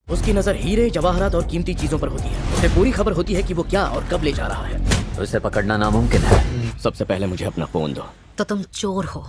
उसकी नजर हीरे, जवाहरात और कीमती चीजों पर होती है। उसे पूरी खबर होती है कि वो क्या और कब ले जा रहा है। उसे पकड़ना नामुमकिन है। सबसे पहले मुझे अपना फोन दो। तो तुम चोर हो।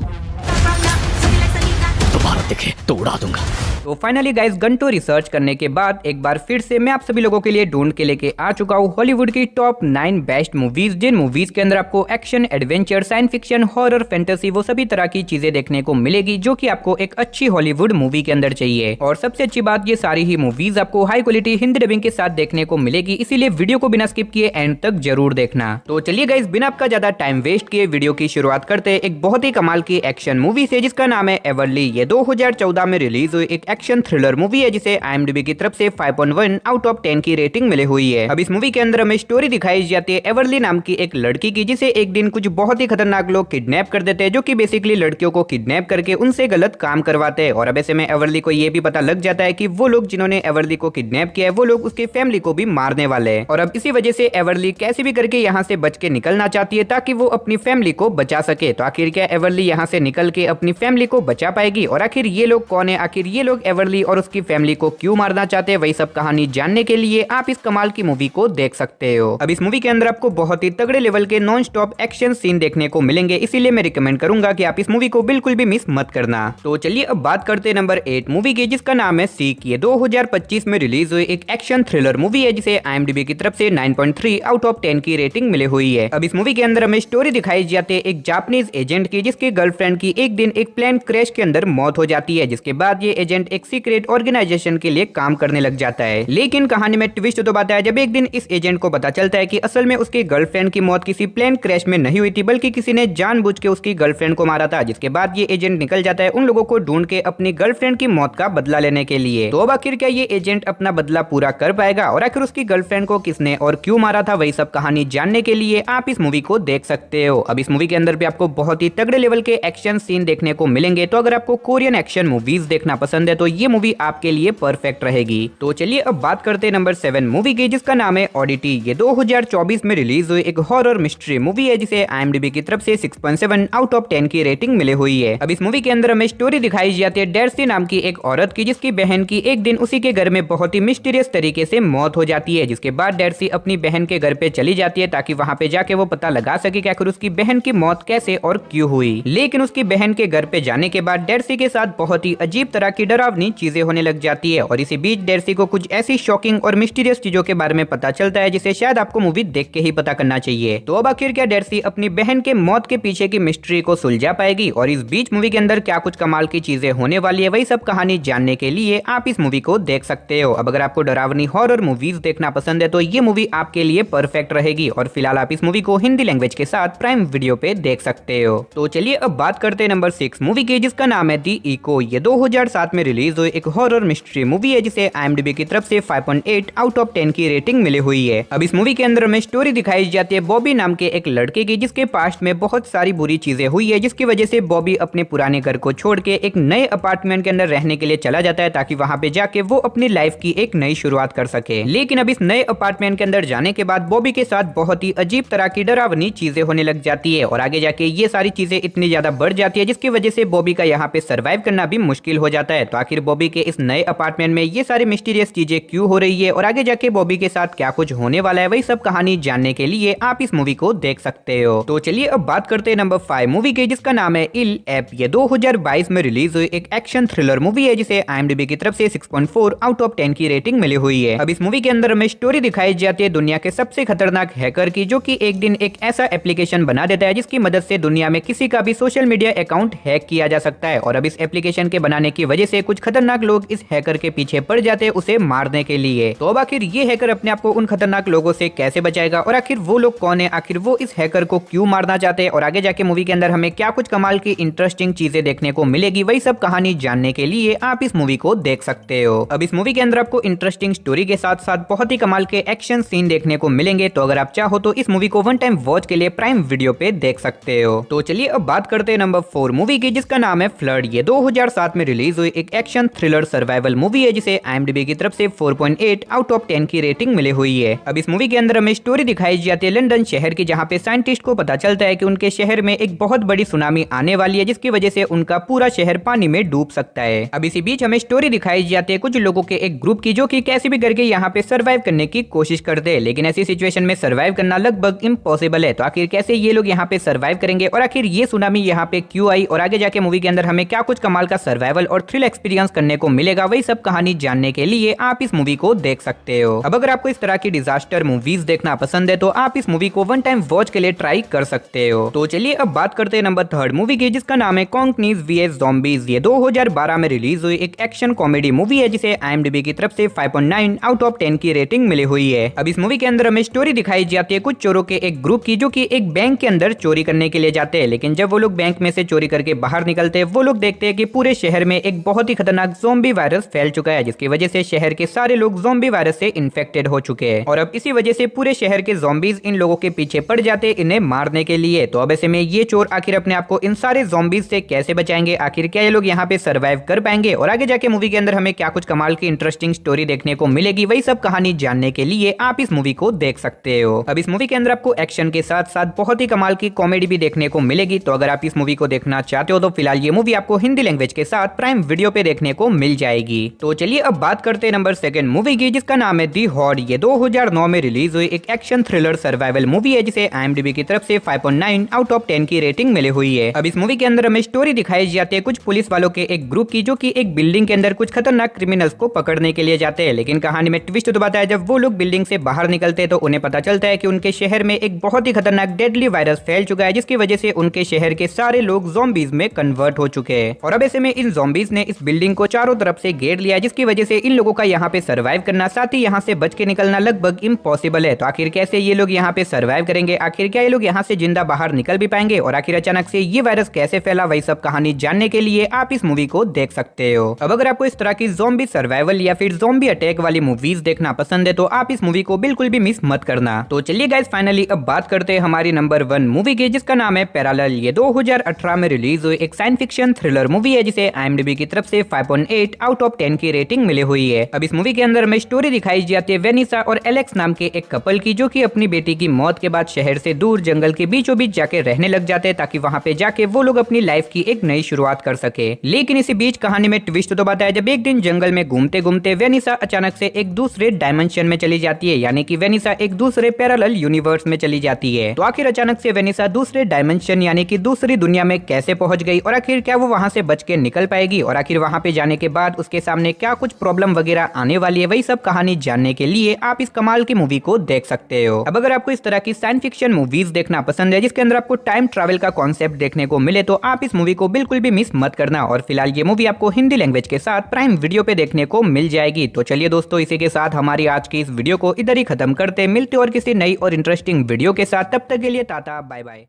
दोबारा दिखे तो उड़ा दूंगा। तो फाइनली गाइस गंटो रिसर्च करने के बाद एक बार फिर से मैं आप सभी लोगों के लिए ढूंढ के लेके आ चुका हूँ हॉलीवुड की टॉप 9 बेस्ट मूवीज, जिन मूवीज के अंदर आपको action, adventure, science fiction, horror, fantasy वो सभी तरह की चीजें देखने को मिलेगी जो कि आपको एक अच्छी हॉलीवुड मूवी के अंदर चाहिए। और सबसे अच्छी बात, ये सारी ही मूवीज आपको हाई क्वालिटी हिंदी डबिंग के साथ देखने को मिलेगी, इसीलिए वीडियो को बिना स्किप किए एंड तक जरूर देखना। तो चलिए गाइस बिना आपका ज्यादा टाइम वेस्ट किए वीडियो की शुरुआत करते हैं एक बहुत ही कमाल की एक्शन मूवी से, जिसका नाम है एवरली। ये 2014 में रिलीज हुई एक एक्शन थ्रिलर मूवी है जिसे IMDb की तरफ से 5.1 आउट ऑफ 10 की रेटिंग मिली हुई है। अब इस मूवी के अंदर हमें स्टोरी दिखाई जाती है एवरली नाम की एक लड़की की, जिसे एक दिन कुछ बहुत ही खतरनाक लोग किडनैप कर देते हैं, जो कि बेसिकली लड़कियों को किडनैप करके उनसे गलत काम करवाते हैं। और अब ऐसे में एवरली को ये भी पता लग जाता है कि वो लोग जिन्होंने एवरली को किडनैप किया है वो लोग उसकी फैमिली को भी मारने वाले हैं। और अब इसी वजह से एवरली कैसे भी करके यहाँ से बच के निकलना चाहती है ताकि वो अपनी फैमिली को बचा सके। तो आखिर क्या एवरली यहाँ से निकल के अपनी फैमिली को बचा पाएगी? और आखिर ये लोग कौन है? आखिर ये लोग एवरली और उसकी फैमिली को क्यों मारना चाहते हैं? वही सब कहानी जानने के लिए आप इस कमाल की मूवी को देख सकते हो। अब इस मूवी के अंदर आपको बहुत ही तगड़े लेवल के नॉन स्टॉप एक्शन सीन देखने को मिलेंगे, इसीलिए मैं रिकमेंड करूंगा कि आप इस मूवी को बिल्कुल भी मिस मत करना। तो चलिए अब बात करते हैं नंबर 8 मूवी की, जिसका नाम है सीक। ये 2025 में रिलीज हुई एक एक्शन थ्रिलर मूवी है जिसे IMDb की तरफ से 9.3 आउट ऑफ 10 की रेटिंग मिली हुई है। अब इस मूवी के अंदर हमें स्टोरी दिखाई जाती है एक जापानीज एजेंट की, जिसकी गर्लफ्रेंड की एक दिन एक प्लेन क्रैश के अंदर मौत हो जाती है, जिसके बाद ये एजेंट एक सीक्रेट ऑर्गेनाइजेशन के लिए काम करने लग जाता है। लेकिन कहानी में ट्विस्ट तो बात है जब एक दिन इस एजेंट को पता चलता है कि असल में उसकी गर्लफ्रेंड की मौत किसी प्लेन क्रैश में नहीं हुई थी, बल्कि किसी ने जानबूझ के उसकी गर्लफ्रेंड को मारा था। जिसके बाद ये एजेंट निकल जाता है उन लोगों को ढूंढ के अपनी गर्लफ्रेंड की मौत का बदला लेने के लिए। तो अब आखिर क्या ये एजेंट अपना बदला पूरा कर पाएगा? और आखिर उसकी गर्लफ्रेंड को किसने और क्यों मारा था? वही सब कहानी जानने के लिए आप इस मूवी को देख सकते हो। अब इस मूवी के अंदर भी आपको बहुत ही तगड़े लेवल के एक्शन सीन देखने को मिलेंगे, तो अगर आपको कोरियन एक्शन मूवीज देखना पसंद है तो ये मूवी आपके लिए परफेक्ट रहेगी। तो चलिए अब बात करते हैं नंबर 7 मूवी की, जिसका नाम है ऑडिटी। ये 2024 में रिलीज हुई एक हॉरर मिस्ट्री मूवी है जिसे IMDb की तरफ से 6.7 आउट ऑफ 10 की रेटिंग मिली हुई है। अब इस मूवी के अंदर हमें स्टोरी दिखाई जाती है डेर्सी नाम की एक औरत की, जिसकी बहन की एक दिन उसी के घर में बहुत ही मिस्टीरियस तरीके से मौत हो जाती है। जिसके बाद डेर्सी अपनी बहन के घर पे चली जाती है ताकि वहां पे जाके वो पता लगा सके कि आखिर उसकी बहन की मौत कैसे और क्यों हुई। लेकिन उसकी बहन के घर पे जाने के बाद डेर्सी के साथ बहुत ही अजीब तरह की डरावनी चीजें होने लग जाती है। और इसी बीच डेर्सी को कुछ ऐसी शॉकिंग और मिस्टीरियस चीजों के बारे में पता चलता है जिसे शायद आपको मूवी देख के ही पता करना चाहिए। तो अब आखिर क्या डेर्सी अपनी बहन के मौत के पीछे की मिस्ट्री को सुलझा पाएगी? और इस बीच मूवी के अंदर क्या कुछ कमाल की चीजें होने वाली है, वही सब कहानी जानने के लिए आप इस मूवी को देख सकते हो। अब अगर आपको डरावनी हॉरर मूवीज देखना पसंद है तो ये मूवी आपके लिए परफेक्ट रहेगी। और फिलहाल आप इस मूवी को हिंदी लैंग्वेज के साथ प्राइम वीडियो पे देख सकते हो। तो चलिए अब बात करते हैं नंबर 6 मूवी की, जिसका नाम है दी इको। ये 2007 में रिलीज हुई एक हॉरर मिस्ट्री मूवी है जिसे IMDb की तरफ से 5.8 आउट ऑफ 10 की रेटिंग मिली हुई है। अब इस मूवी के अंदर हमें स्टोरी दिखाई जाती है बॉबी नाम के एक लड़के की, जिसके पास्ट में बहुत सारी बुरी चीजें हुई है, जिसकी वजह से बॉबी अपने पुराने घर को छोड़ के एक नए अपार्टमेंट के अंदर रहने के लिए चला जाता है ताकि वहां पे जाके वो अपनी लाइफ की एक नई शुरुआत कर सके। लेकिन अब इस नए अपार्टमेंट के अंदर जाने के बाद बॉबी के साथ बहुत ही अजीब तरह की डरावनी चीजें होने लग जाती है और आगे जाके ये सारी चीजें इतनी ज्यादा बढ़ जाती है जिसकी वजह से बॉबी का यहाँ पे सर्वाइव करना भी मुश्किल हो जाता है। तो आखिर बॉबी के इस नए अपार्टमेंट में ये सारी मिस्टीरियस चीजें क्यों हो रही है और आगे जाके बॉबी के साथ क्या कुछ होने वाला है, वही सब कहानी जानने के लिए आप इस मूवी को देख सकते हो। तो चलिए अब बात करते हैं नंबर 5 मूवी की, जिसका नाम है इल एप। ये 2022 में रिलीज हुई एक एक्शन थ्रिलर मूवी है जिसे IMDb की तरफ से 6.4 आउट ऑफ 10 की रेटिंग मिली हुई है। अब इस मूवी के अंदर हमें स्टोरी दिखाई जाती है दुनिया के सबसे खतरनाक हैकर की, जो कि एक दिन एक ऐसा एप्लीकेशन बना देता है जिसकी मदद से दुनिया में किसी का भी सोशल मीडिया अकाउंट हैक किया जा सकता है। और अब इस एप्लीकेशन के बनाने की वजह से कुछ खतरनाक लोग इस हैकर के पीछे पड़ जाते हैं उसे मारने के लिए। तो अब आखिर ये हैकर अपने आप को उन खतरनाक लोगों से कैसे बचाएगा और आखिर वो लोग कौन है, आखिर वो इस हैकर को क्यों मारना चाहते हैं और आगे जाके मूवी के अंदर हमें क्या कुछ कमाल की इंटरेस्टिंग चीजें देखने को मिलेगी, वही सब कहानी जानने के लिए आप इस मूवी को देख सकते हो। अब इस मूवी के अंदर आपको इंटरेस्टिंग स्टोरी के साथ साथ बहुत ही कमाल के एक्शन सीन देखने को मिलेंगे। तो अगर आप चाहो तो इस मूवी को वन टाइम वॉच के लिए प्राइम वीडियो पे देख सकते हो। तो चलिए अब बात करते हैं नंबर 4 मूवी की, जिसका नाम है फ्लड। ये 2007 में रिलीज हुई एक एक्शन थ्रिलर सर्वाइवल मूवी है जिसे IMDb की तरफ से 4.8 आउट ऑफ 10 की रेटिंग मिली हुई है। अब इस मूवी के अंदर हमें स्टोरी दिखाई जाती है लंदन शहर की, जहाँ पे साइंटिस्ट को पता चलता है कि उनके शहर में एक बहुत बड़ी सुनामी आने वाली है जिसकी वजह से उनका पूरा शहर पानी में डूब सकता है। अब इसी बीच हमें स्टोरी दिखाई जाती है कुछ लोगों के एक ग्रुप की जो कि कैसे भी करके यहाँ पे सर्वाइव करने की कोशिश करते हैं, लेकिन ऐसी सिचुएशन में सर्वाइव करना लगभग इम्पॉसिबल है। तो आखिर कैसे ये लोग यहाँ पे सर्वाइव करेंगे और आखिर ये सुनामी यहाँ पे क्यों आई और आगे जाके मूवी के अंदर हमें क्या कुछ कमाल का सर्वाइवल और थ्रिल एक्सपीरियंस करने को मिलेगा, वही सब कहानी जानने के लिए आप इस मूवी को देख सकते हो। अब अगर आपको इस तरह की डिजास्टर मूवीज देखना पसंद है तो आप इस मूवी को वन टाइम वॉच के लिए ट्राई कर सकते हो। तो चलिए अब बात करते हैं नंबर 3 मूवी की, जिसका नाम है कॉन्कनीज vs ज़ॉम्बीज। ये 2012 में रिलीज हुई एक एक्शन कॉमेडी मूवी है जिसे IMDb की तरफ से 5.9 आउट ऑफ 10 की रेटिंग मिली हुई है। अब इस मूवी के अंदर हमें स्टोरी दिखाई जाती है कुछ चोरों के एक ग्रुप की जो कि एक बैंक के अंदर चोरी करने के लिए जाते हैं, लेकिन जब वो लोग बैंक में से चोरी करके बाहर निकलते हैं वो लोग देखते हैं कि पूरे शहर में एक बहुत ही खतरनाक ज़ॉम्बी वायरस फैल चुका है, जिसकी वजह से शहर के सारे लोग ज़ॉम्बी वायरस से इन्फेक्टेड हो चुके हैं और अब इसी वजह से पूरे शहर के ज़ॉम्बीज इन लोगों के पीछे पड़ जाते हैं इन्हें मारने के लिए। तो अब ऐसे में ये चोर आखिर अपने आप को इन सारे ज़ॉम्बीज से कैसे बचाएंगे, आखिर क्या ये लोग यहाँ पे सर्वाइव कर पाएंगे और आगे जाके मूवी के अंदर हमें क्या कुछ कमाल की इंटरेस्टिंग स्टोरी देखने को मिलेगी, वही सब कहानी जानने के लिए आप इस मूवी को देख सकते हो। अब इस मूवी के अंदर आपको एक्शन के साथ साथ बहुत ही कमाल की कॉमेडी भी देखने को मिलेगी। तो अगर आप इस मूवी को देखना चाहते हो तो फिलहाल ये मूवी आपको हिंदी लैंग्वेज के साथ प्राइम वीडियो पे देखने को मिल जाएगी। तो चलिए अब बात करते हैं नंबर 2 मूवी की, जिसका नाम है दी हॉर्ड। ये 2009 में रिलीज हुई एक एक्शन थ्रिलर सर्वाइवल मूवी है जिसे IMDb की तरफ से 5.9 आउट ऑफ 10 की रेटिंग मिली हुई है। अब इस मूवी के अंदर हमें स्टोरी दिखाई जाती है कुछ पुलिस वालों के एक ग्रुप की जो कि एक बिल्डिंग के अंदर कुछ खतरनाक क्रिमिनल्स को पकड़ने के लिए जाते हैं, लेकिन कहानी में ट्विस्ट तो बताया जब वो लोग बिल्डिंग से बाहर निकलते हैं तो उन्हें पता चलता है कि उनके शहर में एक बहुत ही खतरनाक डेडली वायरस फैल चुका है, जिसकी वजह से उनके शहर के सारे लोग ज़ॉम्बीज में कन्वर्ट हो चुके हैं और अब ऐसे में इन ज़ॉम्बीज ने इस बिल्डिंग को चारों तरफ से घेर लिया, जिसकी वजह से इन लोगों का यहाँ पे सर्वाइव करना साथ ही यहाँ से बच के निकलना लगभग इम्पॉसिबल है। तो आखिर कैसे ये लोग यहाँ पे सर्वाइव करेंगे, आखिर क्या ये लोग यहाँ से जिंदा बाहर निकल भी पाएंगे और आखिर अचानक से ये वायरस कैसे फैला, वही सब कहानी जानने के लिए आप इस मूवी को देख सकते हो। अब अगर आपको इस तरह की ज़ॉम्बी सर्वाइवल या फिर ज़ॉम्बी अटैक वाली मूवीज देखना पसंद है तो आप इस मूवी को बिल्कुल भी मिस मत करना। तो चलिए गाइस फाइनली अब बात करते हैं हमारी नंबर 1 मूवी की, जिसका नाम है पैरेलल। ये 2018 में रिलीज हुई एक साइंस फिक्शन थ्रिलर मूवी है जिसे IMDb की तरफ से 5.8 आउट ऑफ 10 की रेटिंग मिली हुई है। अब इस मूवी के अंदर हमें स्टोरी दिखाई जाती है वेनिसा और एलेक्स नाम के एक कपल की जो कि अपनी बेटी की मौत के बाद शहर से दूर जंगल के बीचों बीच जाके रहने लग जाते हैं ताकि वहां पे जाके वो लोग अपनी लाइफ की एक नई शुरुआत कर सके। लेकिन इसी बीच कहानी में ट्विस्ट तो बताया जब एक दिन जंगल में घूमते घूमते वेनिसा अचानक से एक दूसरे डायमेंशन में चली जाती है, यानी कि वेनिसा एक दूसरे पैरेलल यूनिवर्स में चली जाती है। तो आखिर अचानक से वेनिसा दूसरे डायमेंशन यानी कि दूसरी दुनिया में कैसे पहुंच गई और आखिर क्या वो वहां से बच के निकल पाएगी और आखिर वहां पे जाने के बाद उसके सामने क्या कुछ प्रॉब्लम वगैरह आने वाली है, वही सब कहानी जानने के लिए आप इस कमाल की मूवी को देख सकते हो। अब अगर आपको इस तरह की साइंस फिक्शन मूवीज देखना पसंद है जिसके अंदर आपको टाइम ट्रैवल का कॉन्सेप्ट देखने को मिले तो आप इस मूवी को बिल्कुल भी मिस मत करना और फिलहाल ये मूवी आपको हिंदी लैंग्वेज के साथ प्राइम वीडियो पे देखने को मिल जाएगी। तो चलिए दोस्तों इसी के साथ हमारी आज की इस वीडियो को इधर ही खत्म करते, मिलते और किसी नई और इंटरेस्टिंग वीडियो के साथ, तब तक के लिए टाटा बाय बाय।